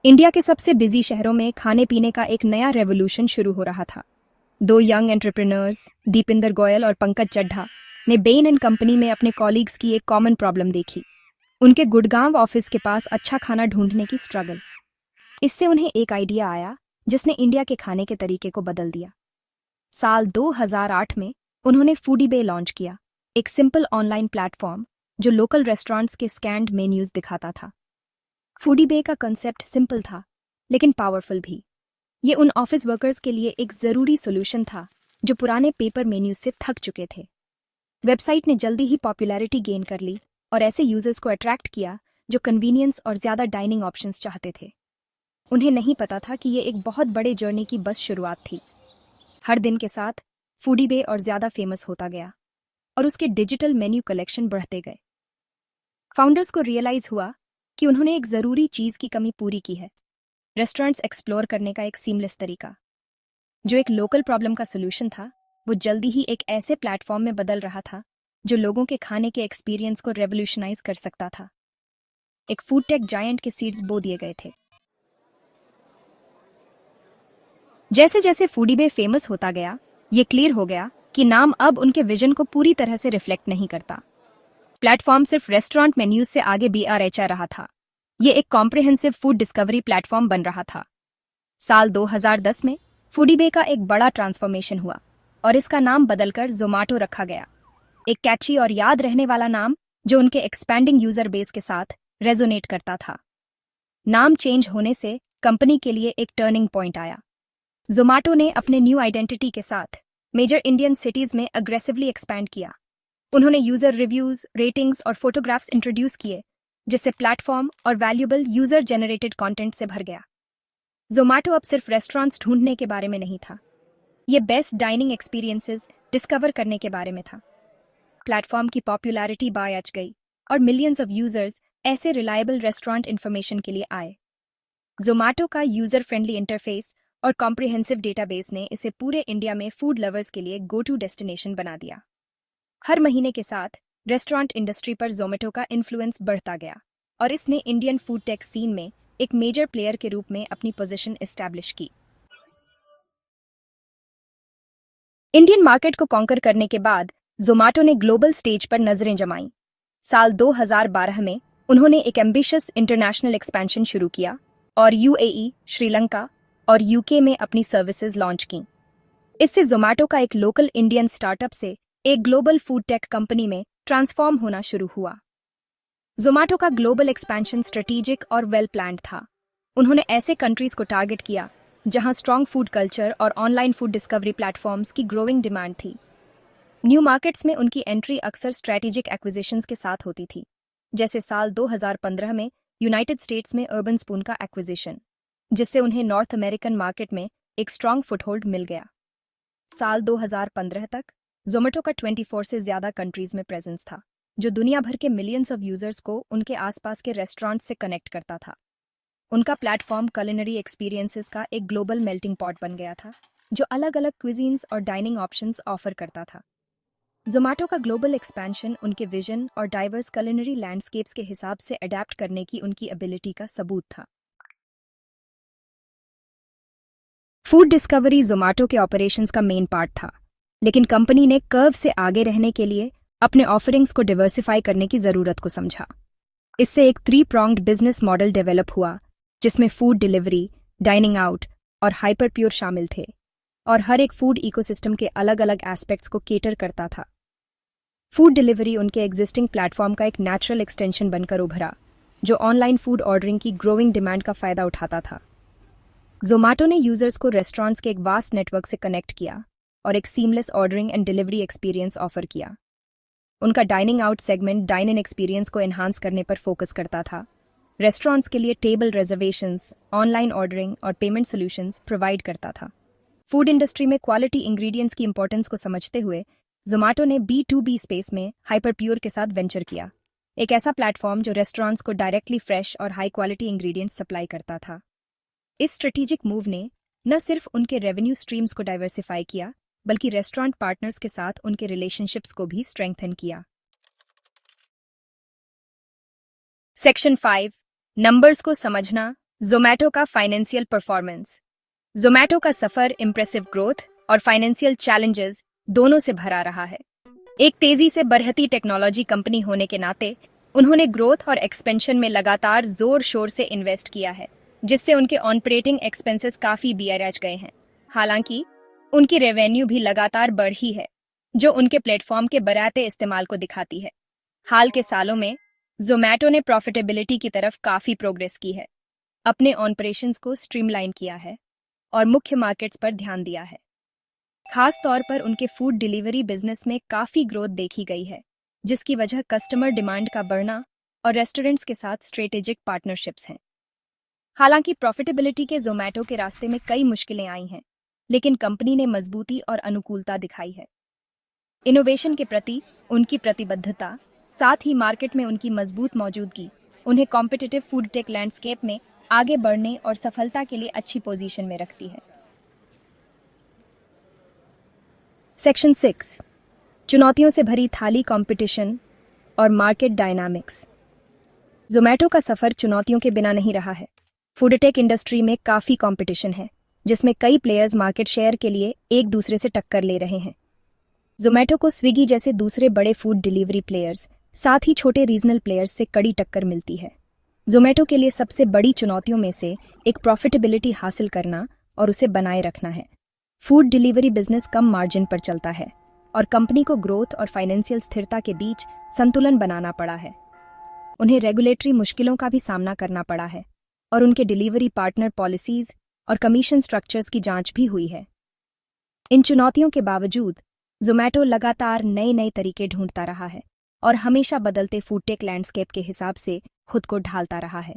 India के सबसे busy शहरों में खाने पीने का एक नया रेवोल्यूशन शुरू हो रहा था। दो यंग एंटरप्रेन्योर्स दीपिंदर गोयल और पंकज चड्ढा ने बेन एंड कंपनी में अपने कॉलीग्स की एक कॉमन प्रॉब्लम देखी। उनके गुड़गांव ऑफिस के पास अच्छा खाना ढूंढने की स्ट्रगल। इससे उन्हें एक आइडिया आया जिसने इंडिया के खाने के तरीके को बदल दिया। साल 2008 में उन्होंने फूडी बे लॉन्च किया, एक सिंपल ऑनलाइन प्लेटफॉर्म जो लोकल रेस्टोरेंट्स के स्कैन्ड मेन्यूज दिखाता था। फूडी बे का कंसेप्ट सिंपल था लेकिन पावरफुल भी। ये उन ऑफिस वर्कर्स के लिए एक जरूरी सोल्यूशन था जो पुराने पेपर मेन्यूज से थक चुके थे। वेबसाइट ने जल्दी ही पॉपुलैरिटी गेन कर ली और ऐसे यूजर्स को अट्रैक्ट किया जो कन्वीनियंस और ज्यादा डाइनिंग ऑप्शंस चाहते थे। उन्हें नहीं पता था कि ये एक बहुत बड़े जर्नी की बस शुरुआत थी। हर दिन के साथ फूडी बे और ज्यादा फेमस होता गया और उसके डिजिटल मेन्यू कलेक्शन बढ़ते गए। फाउंडर्स को रियलाइज हुआ कि उन्होंने एक जरूरी चीज की कमी पूरी की है, रेस्टोरेंट्स एक्सप्लोर करने का एक सीमलेस तरीका। जो एक लोकल प्रॉब्लम का सोल्यूशन था वो जल्दी ही एक ऐसे प्लेटफॉर्म में बदल रहा था जो लोगों के खाने के एक्सपीरियंस को रेवोल्यूशनाइज कर सकता था। एक फूड टेक जायंट के सीड्स बो दिए गए थे। जैसे जैसे फूडी बे फेमस होता गया, ये क्लियर हो गया कि नाम अब उनके विजन को पूरी तरह से रिफ्लेक्ट नहीं करता। प्लेटफॉर्म सिर्फ रेस्टोरेंट मेन्यूज से आगे BRHA रहा था। ये एक कॉम्प्रिहेंसिव फूड डिस्कवरी प्लेटफॉर्म बन रहा था। साल 2010 में फूडी बे का एक बड़ा ट्रांसफॉर्मेशन हुआ और इसका नाम बदलकर जोमाटो रखा गया। एक कैची और याद रहने वाला नाम जो उनके एक्सपैंडिंग यूजर बेस के साथ रेजोनेट करता था। नाम चेंज होने से कंपनी के लिए एक टर्निंग पॉइंट आया। जोमाटो ने अपने न्यू आइडेंटिटी के साथ मेजर इंडियन सिटीज में अग्रेसिवली एक्सपैंड किया। उन्होंने यूजर रिव्यूज, रेटिंग्स और फोटोग्राफ्स इंट्रोड्यूस किए जिससे प्लेटफॉर्म और वैल्यूएबल यूजर जनरेटेड कंटेंट से भर गया। जोमाटो अब सिर्फ रेस्टोरेंट्स ढूंढने के बारे में नहीं था, ये बेस्ट डाइनिंग एक्सपीरियंसेस डिस्कवर करने के बारे में था। प्लेटफॉर्म की पॉपुलैरिटी बायच गई और मिलियंस ऑफ यूजर्स ऐसे रिलायबल रेस्टोरेंट इंफॉर्मेशन के लिए आए। जोमाटो का यूजर फ्रेंडली इंटरफेस और कॉम्प्रिहेंसिव डेटाबेस ने इसे पूरे इंडिया में फूड लवर्स के लिए गो टू डेस्टिनेशन बना दिया। हर महीने के साथ रेस्टोरेंट इंडस्ट्री पर जोमेटो का इन्फ्लुएंस बढ़ता गया और इसने इंडियन फूड टेक सीन में एक मेजर प्लेयर के रूप में अपनी पोजीशन एस्टैब्लिश की। इंडियन मार्केट को कॉन्कर करने के बाद जोमाटो ने ग्लोबल स्टेज पर नजरें जमाईं। साल 2012 में उन्होंने एक एम्बिशियस इंटरनेशनल एक्सपेंशन शुरू किया और UAE, श्रीलंका और UK में अपनी सर्विसेज लॉन्च की। इससे जोमाटो का एक लोकल इंडियन स्टार्टअप से एक ग्लोबल फूड टेक कंपनी में ट्रांसफॉर्म होना शुरू हुआ। जोमाटो का ग्लोबल एक्सपेंशन स्ट्रेटेजिक और वेल प्लान्ड था। उन्होंने ऐसे कंट्रीज को टारगेट किया जहां स्ट्रॉन्ग फूड कल्चर और ऑनलाइन फूड डिस्कवरी प्लेटफॉर्म्स की ग्रोइंग डिमांड थी। न्यू मार्केट्स में उनकी एंट्री अक्सर स्ट्रेटेजिक एक्विजिशंस के साथ होती थी, जैसे साल 2015 में यूनाइटेड स्टेट्स में अर्बन स्पून का एक्विजिशन, जिससे उन्हें नॉर्थ अमेरिकन मार्केट में एक स्ट्रॉन्ग फुटहोल्ड मिल गया। साल 2015 तक जोमेटो का 24 से ज्यादा कंट्रीज में प्रेजेंस था, जो दुनिया भर के मिलियंस ऑफ यूजर्स को उनके आसपास के रेस्टोरेंट से कनेक्ट करता था। उनका प्लेटफॉर्म कुलिनरी एक्सपीरियंसेस का एक ग्लोबल मेल्टिंग पॉट बन गया था, जो अलग अलग क्विजीन्स और डाइनिंग ऑप्शंस ऑफर करता था। जोमेटो का ग्लोबल एक्सपेंशन उनके विजन और डाइवर्स कुलिनरी लैंडस्केप्स के हिसाब से अडेप्ट करने की उनकी एबिलिटी का सबूत था। फूड डिस्कवरी जोमेटो के ऑपरेशंस का मेन पार्ट था, लेकिन कंपनी ने कर्व से आगे रहने के लिए अपने ऑफरिंग्स को डिवर्सिफाई करने की जरूरत को समझा। इससे एक 3-pronged बिजनेस मॉडल डेवलप हुआ जिसमें फूड डिलीवरी, डाइनिंग आउट और हाइपर प्योर शामिल थे, और हर एक फूड इकोसिस्टम के अलग अलग एस्पेक्ट्स को केटर करता था। फूड डिलीवरी उनके एग्जिस्टिंग प्लेटफॉर्म का एक नेचुरल एक्सटेंशन बनकर उभरा, जो ऑनलाइन फूड ऑर्डरिंग की ग्रोइंग डिमांड का फायदा उठाता था। जोमेटो ने यूजर्स को रेस्टोरेंट्स के एक वास्ट नेटवर्क से कनेक्ट किया और एक seamless ordering and delivery experience offer किया। उनका dining out segment dine in experience को एनहांस करने पर फोकस करता था। रेस्टोरेंट्स के लिए टेबल रिजर्वेशंस, ऑनलाइन ऑर्डरिंग और पेमेंट सॉल्यूशंस प्रोवाइड करता था। फूड इंडस्ट्री में क्वालिटी इंग्रेडिएंट्स की इंपॉर्टेंस को समझते हुए जोमेटो ने B2B स्पेस में हाइपर प्योर के साथ वेंचर किया, एक ऐसा प्लेटफॉर्म जो रेस्टोरेंट्स को डायरेक्टली फ्रेश और हाई क्वालिटी इंग्रेडिएंट्स सप्लाई करता था। इस स्ट्रेटेजिक मूव ने न सिर्फ उनके रेवेन्यू स्ट्रीम्स को डाइवर्सिफाई किया, बल्कि रेस्टोरेंट पार्टनर्स के साथ उनके रिलेशनशिप्स को भी स्ट्रेंथन किया। सेक्शन 5, नंबर्स को समझना जोमैटो का फाइनेंशियल परफॉर्मेंस। जोमैटो का सफर इम्प्रेसिव ग्रोथ और फाइनेंशियल चैलेंजेस दोनों से भरा रहा है। एक तेजी से बढ़ती टेक्नोलॉजी कंपनी होने के नाते उन्होंने ग्रोथ और एक्सपेंशन में लगातार जोर शोर से इन्वेस्ट किया है, जिससे उनके ऑपरेटिंग एक्सपेंसेस काफी बियराज गए हैं। हालांकि उनकी रेवेन्यू भी लगातार बढ़ी है, जो उनके प्लेटफॉर्म के बढ़ते इस्तेमाल को दिखाती है। हाल के सालों में जोमैटो ने प्रॉफिटेबिलिटी की तरफ काफी प्रोग्रेस की है, अपने ऑपरेशंस को स्ट्रीमलाइन किया है और मुख्य मार्केट्स पर ध्यान दिया है। खास तौर पर उनके फूड डिलीवरी बिजनेस में काफी ग्रोथ देखी गई है, जिसकी वजह कस्टमर डिमांड का बढ़ना और रेस्टोरेंट्स के साथ स्ट्रेटेजिक पार्टनरशिप्स हैं। हालांकि प्रॉफिटेबिलिटी के जोमैटो के रास्ते में कई मुश्किलें आई हैं, लेकिन कंपनी ने मजबूती और अनुकूलता दिखाई है। इनोवेशन के प्रति उनकी प्रतिबद्धता, साथ ही मार्केट में उनकी मजबूत मौजूदगी उन्हें कॉम्पिटिटिव फूड टेक लैंडस्केप में आगे बढ़ने और सफलता के लिए अच्छी पोजीशन में रखती है। सेक्शन 6, चुनौतियों से भरी थाली कंपटीशन और मार्केट डायनामिक्स। जोमैटो का सफर चुनौतियों के बिना नहीं रहा है। फूड टेक इंडस्ट्री में काफी कंपटीशन है, जिसमें कई प्लेयर्स मार्केट शेयर के लिए एक दूसरे से टक्कर ले रहे हैं। जोमैटो को स्विगी जैसे दूसरे बड़े फूड डिलीवरी प्लेयर्स, साथ ही छोटे रीजनल प्लेयर्स से कड़ी टक्कर मिलती है। जोमैटो के लिए सबसे बड़ी चुनौतियों में से एक प्रॉफिटेबिलिटी हासिल करना और उसे बनाए रखना है। फूड डिलीवरी बिजनेस कम मार्जिन पर चलता है और कंपनी को ग्रोथ और फाइनेंशियल स्थिरता के बीच संतुलन बनाना पड़ा है। उन्हें रेगुलेटरी मुश्किलों का भी सामना करना पड़ा है और उनके डिलीवरी पार्टनर पॉलिसीज और कमीशन स्ट्रक्चर्स की जांच भी हुई है। इन चुनौतियों के बावजूद जोमैटो लगातार नए नए तरीके ढूंढता रहा है और हमेशा बदलते फूड टेक लैंडस्केप के हिसाब से खुद को ढालता रहा है।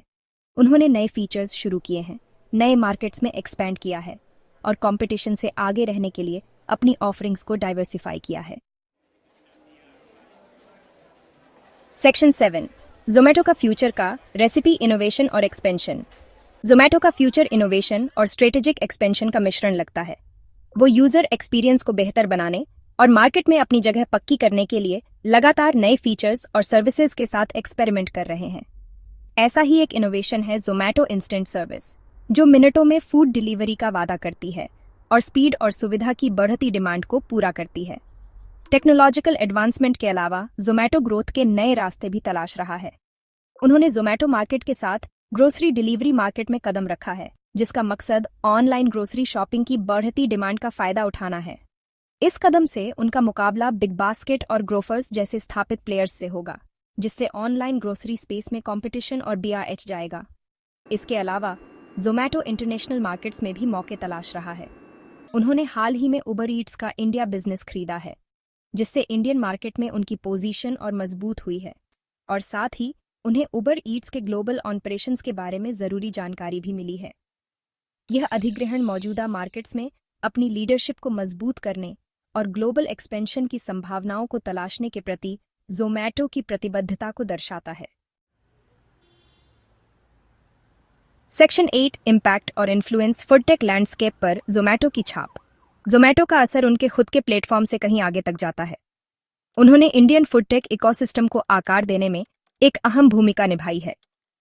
उन्होंने नए फीचर्स शुरू किए हैं, नए मार्केट्स में एक्सपैंड किया है और कंपटीशन से आगे रहने के लिए अपनी ऑफरिंग्स को डाइवर्सिफाई किया है। सेक्शन 7, जोमैटो का फ्यूचर का रेसिपी इनोवेशन और एक्सपेंशन। जोमैटो का फ्यूचर इनोवेशन और स्ट्रेटेजिक एक्सपेंशन का मिश्रण लगता है। वो यूजर एक्सपीरियंस को बेहतर बनाने और मार्केट में अपनी जगह पक्की करने के लिए लगातार नए फीचर्स और सर्विसेज के साथ एक्सपेरिमेंट कर रहे हैं। ऐसा ही एक इनोवेशन है जोमैटो इंस्टेंट सर्विस, जो मिनटों में फूड डिलीवरी का वादा करती है और स्पीड और सुविधा की बढ़ती डिमांड को पूरा करती है। टेक्नोलॉजिकल एडवांसमेंट के अलावा जोमैटो ग्रोथ के नए रास्ते भी तलाश रहा है। उन्होंने जोमैटो मार्केट के साथ ग्रोसरी डिलीवरी मार्केट में कदम रखा है, जिसका मकसद ऑनलाइन ग्रोसरी शॉपिंग की बढ़ती डिमांड का फायदा उठाना है। इस कदम से उनका मुकाबला बिग बास्केट और ग्रोफर्स जैसे स्थापित प्लेयर्स से होगा, जिससे ऑनलाइन ग्रोसरी स्पेस में कंपटीशन और BRH जाएगा। इसके अलावा जोमैटो इंटरनेशनल मार्केट्स में भी मौके तलाश रहा है। उन्होंने हाल ही में उबर ईट्स का इंडिया बिजनेस खरीदा है, जिससे इंडियन मार्केट में उनकी पोजीशन और मजबूत हुई है और साथ ही उन्हें उबर ईट्स के ग्लोबल ऑपरेशंस के बारे में जरूरी जानकारी भी मिली है। यह अधिग्रहण मौजूदा मार्केट्स में अपनी लीडरशिप को मजबूत करने और ग्लोबल एक्सपेंशन की संभावनाओं को तलाशने के प्रति जोमैटो की प्रतिबद्धता को दर्शाता है। सेक्शन 8, इम्पैक्ट और इन्फ्लुएंस फूड टेक लैंडस्केप पर जोमैटो की छाप। जोमैटो का असर उनके खुद के प्लेटफॉर्म से कहीं आगे तक जाता है। उन्होंने इंडियन फूड टेक इकोसिस्टम को आकार देने में एक अहम भूमिका निभाई है,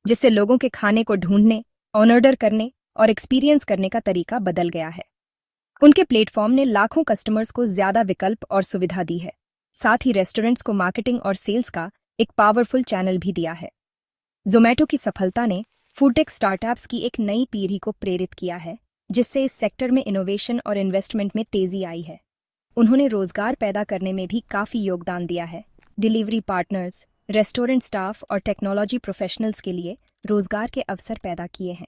जिससे लोगों के खाने को ढूंढने, ऑर्डर करने और एक्सपीरियंस करने का तरीका बदल गया है। उनके प्लेटफॉर्म ने लाखों कस्टमर्स को ज्यादा विकल्प और सुविधा दी है, साथ ही रेस्टोरेंट्स को मार्केटिंग और सेल्स का एक पावरफुल चैनल भी दिया है। जोमैटो की सफलता ने फूड टेक स्टार्टअप्स की एक नई पीढ़ी को प्रेरित किया है, जिससे इस सेक्टर में इनोवेशन और इन्वेस्टमेंट में तेजी आई है। उन्होंने रोजगार पैदा करने में भी काफी योगदान दिया है। डिलीवरी पार्टनर्स, रेस्टोरेंट स्टाफ और टेक्नोलॉजी प्रोफेशनल्स के लिए रोजगार के अवसर पैदा किए हैं।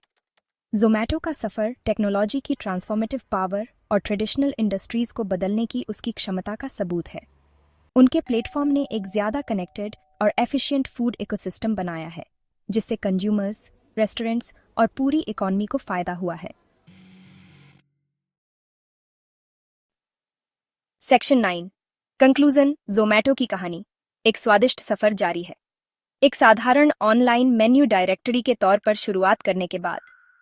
जोमैटो का सफर टेक्नोलॉजी की ट्रांसफॉर्मेटिव पावर और ट्रेडिशनल इंडस्ट्रीज को बदलने की उसकी क्षमता का सबूत है। उनके प्लेटफॉर्म ने एक ज्यादा कनेक्टेड और एफिशिएंट फूड इकोसिस्टम बनाया है, जिससे कंज्यूमर्स, रेस्टोरेंट्स और पूरी इकोनॉमी को फायदा हुआ है। Section 9, conclusion. जोमैटो की कहानी एक स्वादिष्ट सफर जारी है। एक साधारण ऑनलाइन मेन्यू डायरेक्टरी के तौर पर शुरुआत करने के बाद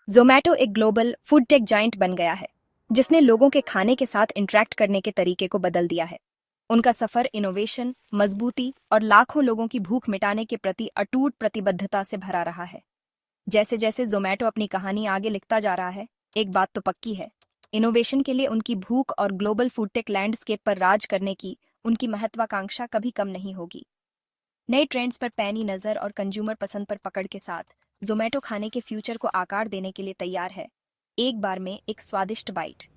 जोमैटो एक ग्लोबल फूड टेक जाइंट बन गया है, जिसने लोगों के खाने के साथ इंटरैक्ट करने के तरीके को बदल दिया है। उनका सफर इनोवेशन, मजबूती और लाखों लोगों की भूख मिटाने के प्रति अटूट प्रतिबद्धता से भरा रहा है। जैसे जैसे जोमेटो अपनी कहानी आगे लिखता जा रहा है, एक बात तो पक्की है, इनोवेशन के लिए उनकी भूख और ग्लोबल फूड टेक लैंडस्केप पर राज करने की उनकी महत्वाकांक्षा कभी कम नहीं होगी। नए ट्रेंड्स पर पैनी नज़र और कंज्यूमर पसंद पर पकड़ के साथ जोमेटो खाने के फ्यूचर को आकार देने के लिए तैयार है। एक बार में एक स्वादिष्ट बाइट।